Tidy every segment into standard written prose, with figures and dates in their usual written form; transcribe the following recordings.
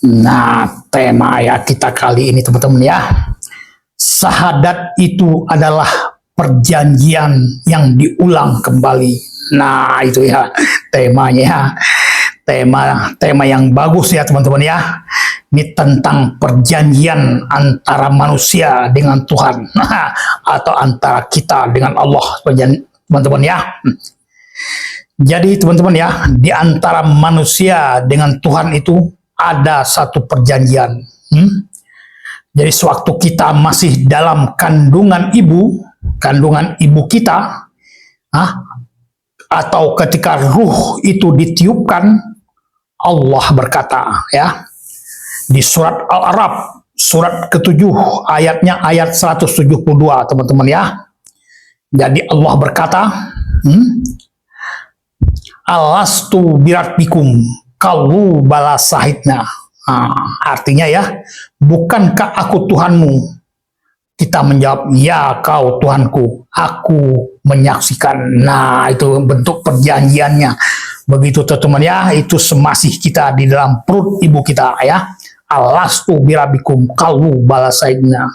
Nah, tema ya kita kali ini teman-teman ya. Syahadat itu adalah perjanjian yang diulang kembali. Nah, itu ya temanya. Tema yang bagus ya teman-teman ya. Ini tentang perjanjian antara manusia dengan Tuhan. Nah, atau antara kita dengan Allah, teman-teman ya. Jadi teman-teman ya, di antara manusia dengan Tuhan itu ada satu perjanjian. Jadi sewaktu kita masih dalam kandungan ibu kita, atau ketika ruh itu ditiupkan, Allah berkata ya di surat Al-A'raf surat ke-7 ayatnya ayat 172 teman-teman ya. Jadi Allah berkata, Alastu birabbikum qalu bala sahidna. Artinya ya, bukankah aku Tuhanmu? Kita menjawab, ya kau Tuhanku, aku menyaksikan. Nah, itu bentuk perjanjiannya. Begitu teman-teman ya, itu semasih kita di dalam perut ibu kita ya. Alastu birabbikum qalu bala sahidna.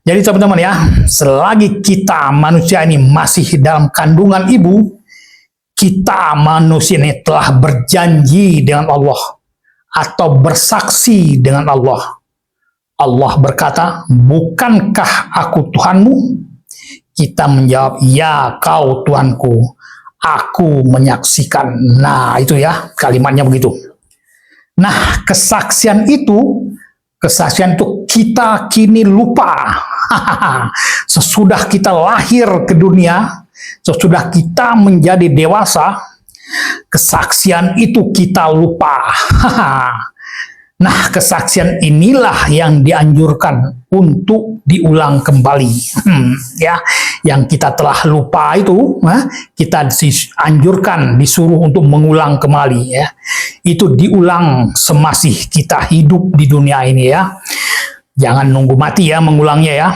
Jadi teman-teman ya, selagi kita manusia ini masih dalam kandungan ibu, kita manusia ini telah berjanji dengan Allah atau bersaksi dengan Allah. Allah berkata, bukankah aku Tuhanmu? Kita menjawab, ya kau Tuhanku, aku menyaksikan. Nah itu ya kalimatnya begitu. Nah kesaksian itu kita kini lupa. Sesudah kita lahir ke dunia, sesudah kita menjadi dewasa, kesaksian itu kita lupa. Nah, kesaksian inilah yang dianjurkan untuk diulang kembali. Ya, yang kita telah lupa itu, kita dianjurkan, disuruh untuk mengulang kembali. Ya, itu diulang semasih kita hidup di dunia ini ya. Jangan nunggu mati ya mengulangnya ya.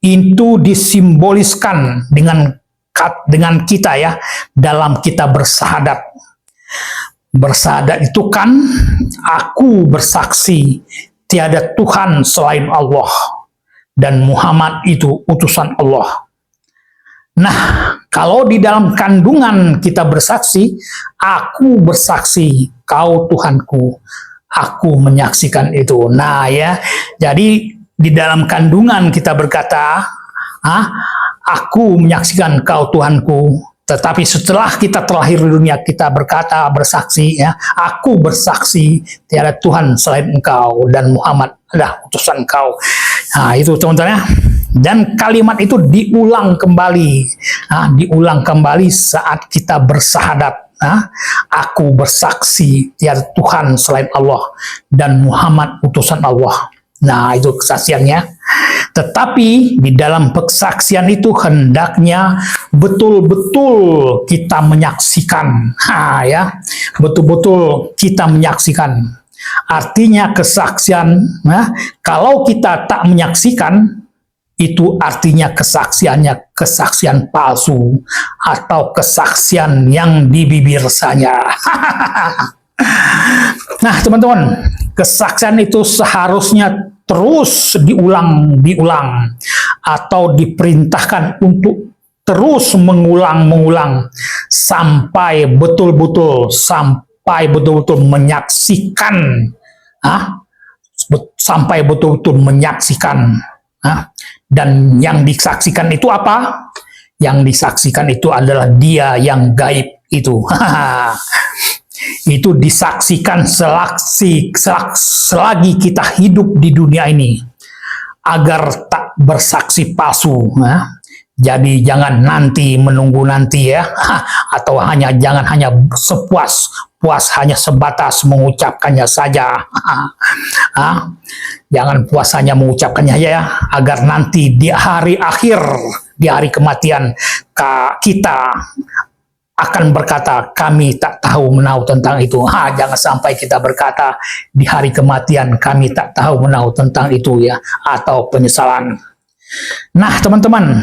Itu disimboliskan dengan kita ya dalam kita bersahadat. Bersahadat itu kan aku bersaksi tiada Tuhan selain Allah dan Muhammad itu utusan Allah. Nah, kalau di dalam kandungan kita bersaksi, aku bersaksi kau Tuhanku, aku menyaksikan itu. Nah ya, jadi di dalam kandungan kita berkata, aku menyaksikan kau Tuhanku. Tetapi setelah kita terlahir di dunia, kita berkata, bersaksi, ya, aku bersaksi tiada Tuhan selain engkau dan Muhammad adalah utusan engkau. Nah itu teman-teman ya. Dan kalimat itu diulang kembali saat kita bersahadat. Aku bersaksi tiada Tuhan selain Allah dan Muhammad utusan Allah. Nah itu kesaksiannya. Tetapi di dalam kesaksian itu hendaknya betul-betul kita menyaksikan. Ya, betul-betul kita menyaksikan. Artinya kesaksian, kalau kita tak menyaksikan, itu artinya kesaksiannya kesaksian palsu atau kesaksian yang di bibir saja. Nah teman-teman, kesaksian itu seharusnya terus diulang atau diperintahkan untuk terus mengulang sampai betul-betul menyaksikan, sampai betul-betul menyaksikan. Dan yang disaksikan itu apa? Yang disaksikan itu adalah Dia yang gaib itu. Itu disaksikan selagi kita hidup di dunia ini agar tak bersaksi palsu. Jadi jangan menunggu nanti ya, atau jangan hanya puas hanya sebatas mengucapkannya saja. Jangan puas hanya mengucapkannya ya, agar nanti di hari akhir, di hari kematian kita akan berkata, kami tak tahu menahu tentang itu. Jangan sampai kita berkata di hari kematian, kami tak tahu menahu tentang itu ya, atau penyesalan. Nah teman-teman,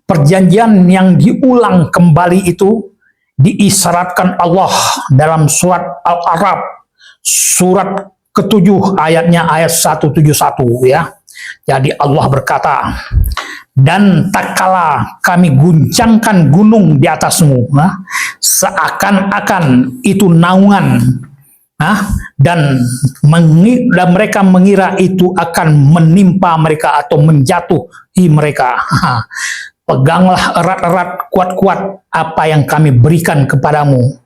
perjanjian yang diulang kembali itu diisyaratkan Allah dalam surat Al-A'raf surat ke-7 ayatnya ayat 171 ya. Jadi Allah berkata, dan tak kala kami guncangkan gunung di atasmu, seakan-akan itu naungan, dan mereka mengira itu akan menimpa mereka atau menjatuhi mereka. Peganglah erat-erat, kuat-kuat apa yang kami berikan kepadamu,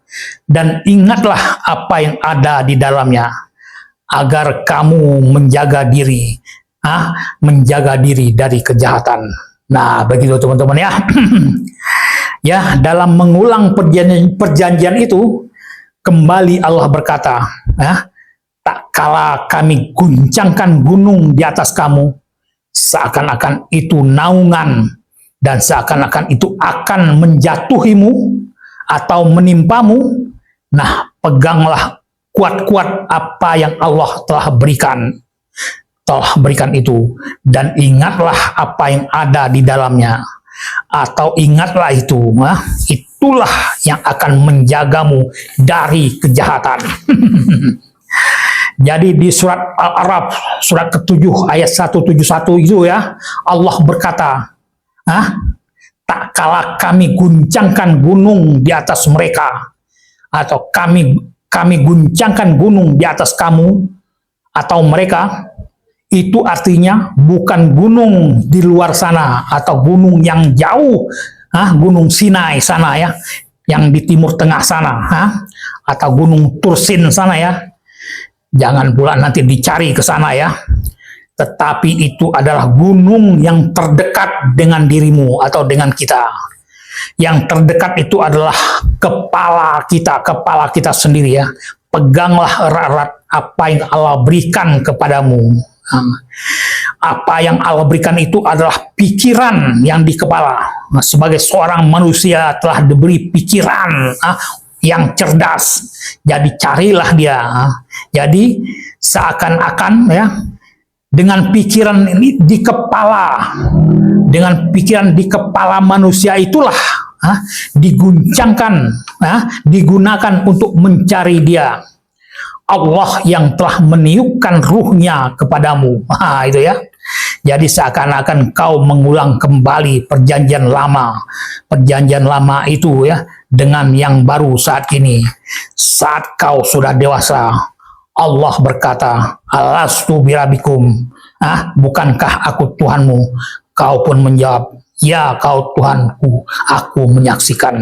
dan ingatlah apa yang ada di dalamnya, agar kamu menjaga diri dari kejahatan. Nah, begitu teman-teman ya. Ya, dalam mengulang perjanjian itu, kembali Allah berkata, tak kala kami guncangkan gunung di atas kamu, seakan-akan itu naungan, dan seakan-akan itu akan menjatuhimu atau menimpamu. Nah, peganglah kuat-kuat apa yang Allah telah berikan itu, dan ingatlah apa yang ada di dalamnya, atau ingatlah itu, itulah yang akan menjagamu dari kejahatan. Jadi di surat Al-A'raf, surat ke-7 ayat 171 itu ya, Allah berkata, tak kala kami guncangkan gunung di atas mereka, atau kami guncangkan gunung di atas kamu atau mereka, itu artinya bukan gunung di luar sana atau gunung yang jauh, gunung Sinai sana ya, yang di timur tengah sana, atau gunung Tursin sana ya. Jangan pula nanti dicari ke sana ya. Tetapi itu adalah gunung yang terdekat dengan dirimu atau dengan kita. Yang terdekat itu adalah kepala kita sendiri ya. Peganglah erat-erat apa yang Allah berikan kepadamu. Apa yang Allah berikan itu adalah pikiran yang di kepala. Sebagai seorang manusia telah diberi pikiran yang cerdas. Jadi carilah dia. Jadi seakan-akan ya, dengan pikiran ini di kepala, manusia itulah diguncangkan, digunakan untuk mencari dia. Allah yang telah meniupkan ruhnya kepadamu. Itu ya. Jadi seakan-akan kau mengulang kembali perjanjian lama. Perjanjian lama itu ya, dengan yang baru saat ini. Saat kau sudah dewasa, Allah berkata, alastu birabikum, bukankah aku Tuhanmu? Kau pun menjawab, ya kau Tuhanku, aku menyaksikan.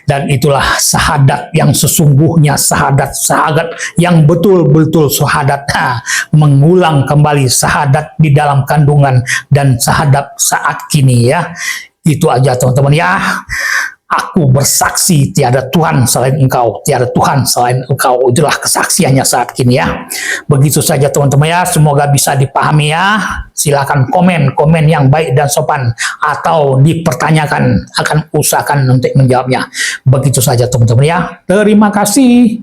Dan itulah syahadat yang sesungguhnya, syahadat yang betul-betul syahadat, mengulang kembali syahadat di dalam kandungan dan syahadat saat kini ya. Itu aja teman-teman ya. Aku bersaksi tiada Tuhan selain engkau, tiada Tuhan selain engkau. Itulah kesaksiannya saat kini ya. Begitu saja teman-teman ya, semoga bisa dipahami ya. Silakan komen yang baik dan sopan, atau dipertanyakan, akan usahakan untuk menjawabnya. Begitu saja teman-teman ya. Terima kasih.